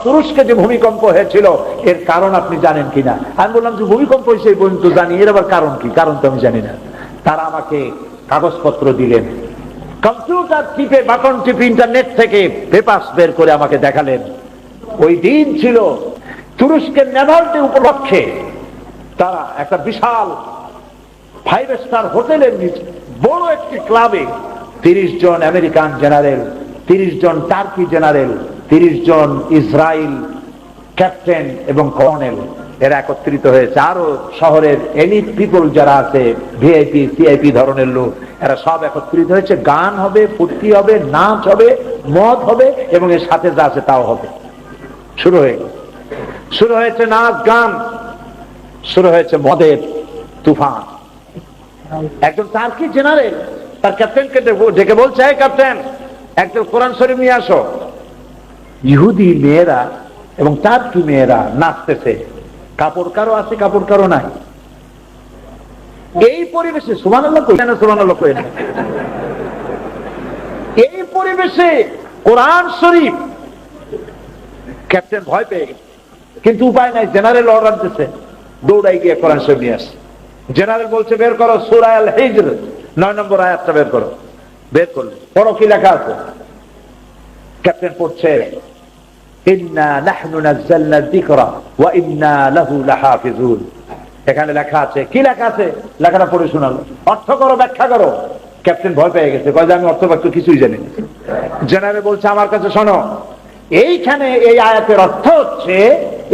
তুরস্কে যে ভূমিকম্প হয়েছিল এর কারণ আপনি জানেন কিনা? আমি বললাম যে ভূমিকম্প হয়েছে এই পর্যন্ত জানি, এর আবার কারণ কি? কারণ তো আমি জানি না। তারা আমাকে কাগজপত্র দিলেন, কম্পিউটার টিপে বাটন টিপে ইন্টারনেট থেকে পেপারস বের করে আমাকে দেখালেন। ওই দিন ছিল তুরস্কের নেভাল ডে উপলক্ষে তারা একটা বিশাল 5 স্টার হোটেলের নিচে বড় একটি ক্লাবে 30 জন আমেরিকান জেনারেল, 30 জন টার্কি জেনারেল, 30 জন ইসরায়েল ক্যাপ্টেন এবং কর্নেল এরা একত্রিত হয়েছে। আরো শহরের এলিট পিপল যারা আছে, ভিআইপি সিআইপি ধরনের লোক, এরা সব একত্রিত হয়েছে। গান হবে, ফুর্তি হবে, নাচ হবে, মদ হবে এবং এর সাথে যা আছে তাও হবে। শুরু হয়েছে নাচ গান, শুরু হয়েছে মদের তুফান। একজন টার্কি জেনারেল তার ক্যাপ্টেনকে ডেকে বলছে, এই ক্যাপ্টেন, একজন কোরআন শরীফ নিয়ে আসো। ইহুদি মেয়েরা এবং টার্কি মেয়েরা নাচতেছে, কাপড় কারো আছে, কাপড় কারো নাই। এই পরিবেশে সুবহানাল্লাহ কই না, সুবহানাল্লাহ কই না, এই পরিবেশে কোরআন শরীফ, ক্যাপ্টেন ভয় পেয়ে গেছে, কিন্তু উপায় নাই, জেনারেল অর্ডার দিচ্ছে, দৌড়াই গিয়ে কোরআন শরীফ নিয়ে আসে। জেনারেল বলছে বের করো সূরা আল হিজর 9 নম্বর আয়াতটা বের করো। বের করলো, পড়ো কি লেখা আছে। ক্যাপ্টেন পড়ছে, ইন্না নাহনু নাযালনা যিকরা ওয়া ইন্না লাহু লাহাফিজুন। এখানে লেখা আছে, কি লেখা আছে? লেখাটা পড়ে শোনালো, অর্থ করো, ব্যাখ্যা করো। ক্যাপ্টেন ভয় পেয়ে গেছে, কয় যে আমি অর্থ ব্যাখ্যা কিছুই জানি না। জেনারেল বলছে, আমার কাছে শোনো, এইখানে এই আয়াতের অর্থ হচ্ছে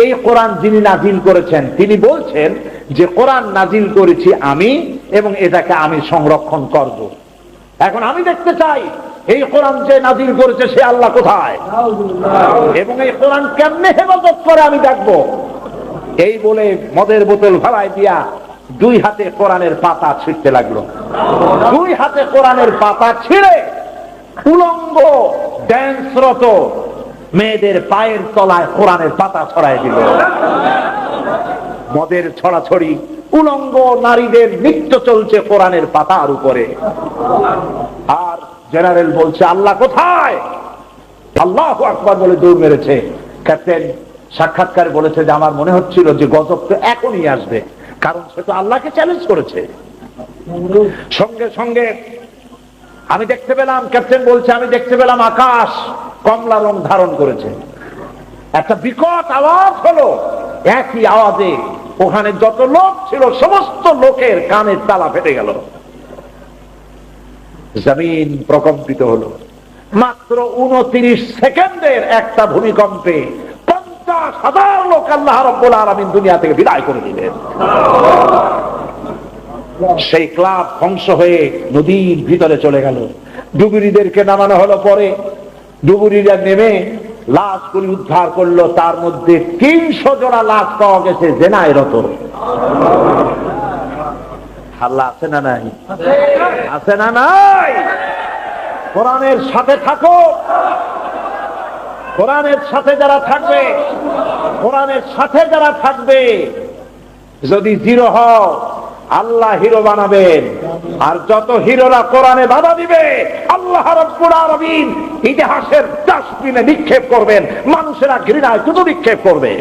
এই কোরআন যিনি নাজিল করেছেন তিনি বলছেন যে কোরআন নাজিল করেছি আমি এবং এটাকে আমি সংরক্ষণ করব। এখন আমি দেখতে চাই এই কোরআন যে নাজিল করেছে সে আল্লাহ কোথায় এবং এই কোরআন কেমনে হেফাজত করে আমি দেখবো। এই বলে মদের বোতল ভাড়ায় দিয়া 2 হাতে কোরআনের পাতা ছিঁড়তে লাগলো। 2 হাতে কোরআনের পাতা ছিঁড়ে উলঙ্গ ড্যান্সরত মেয়েদের পায়ের তলায় কোরআনের পাতা ছড়াই দিল। মদের ছড়াছড়ি, উলঙ্গ নারীদের নৃত্য চলছে কোরআনের পাতার উপরে। আর জেনারেল বলছে, আল্লাহ কোথায়? আল্লাহু আকবার বলে দৌড় মেরেছে। ক্যাপ্টেন সাক্ষাৎকারে বলেছে যে আমার মনে হচ্ছিল যে গজব তো এখনই আসবে, কারণ সে তো আল্লাহকে চ্যালেঞ্জ করেছে। সঙ্গে সঙ্গে আমি দেখতে পেলাম, ক্যাপ্টেন বলছে, আমি দেখতে পেলাম আকাশ কমলা রং ধারণ করেছে। একটা বিকট আওয়াজ হলো, একই আওয়াজে ওখানে যত লোক ছিল সমস্ত লোকের কানের তালা ফেটে গেল, জমিন প্রকম্পিত হলো। মাত্র 29 সেকেন্ডের একটা ভূমিকম্পে 50,000 লোক আল্লাহ রাব্বুল আলামিন দুনিয়া থেকে বিদায় করে দিলেন। সেই ক্লাব ধ্বংস হয়ে নদীর ভিতরে চলে গেল। ডুবুরিদেরকে নামানো হলো, পরে ডুবুরিরা নেমে লাশগুলি উদ্ধার করলো। তার মধ্যে 300 জোড়া লাশ পাওয়া গেছে জেনায় রত। আল্লাহ আছে না নাই? আছে না নাই? কোরআনের সাথে থাকো। কোরআনের সাথে যারা থাকবে, কোরআনের সাথে যারা থাকবে, যদি জিরো হও আল্লাহ হিরো বানাবেন। আর যত হিরোরা কোরআনে বাধা দিবে আল্লাহ রাব্বুল আলামিন ইতিহাসের ডাস্টবিনে নিক্ষেপ করবেন। মানুষেরা ঘৃণায় শুধু নিক্ষেপ করবে।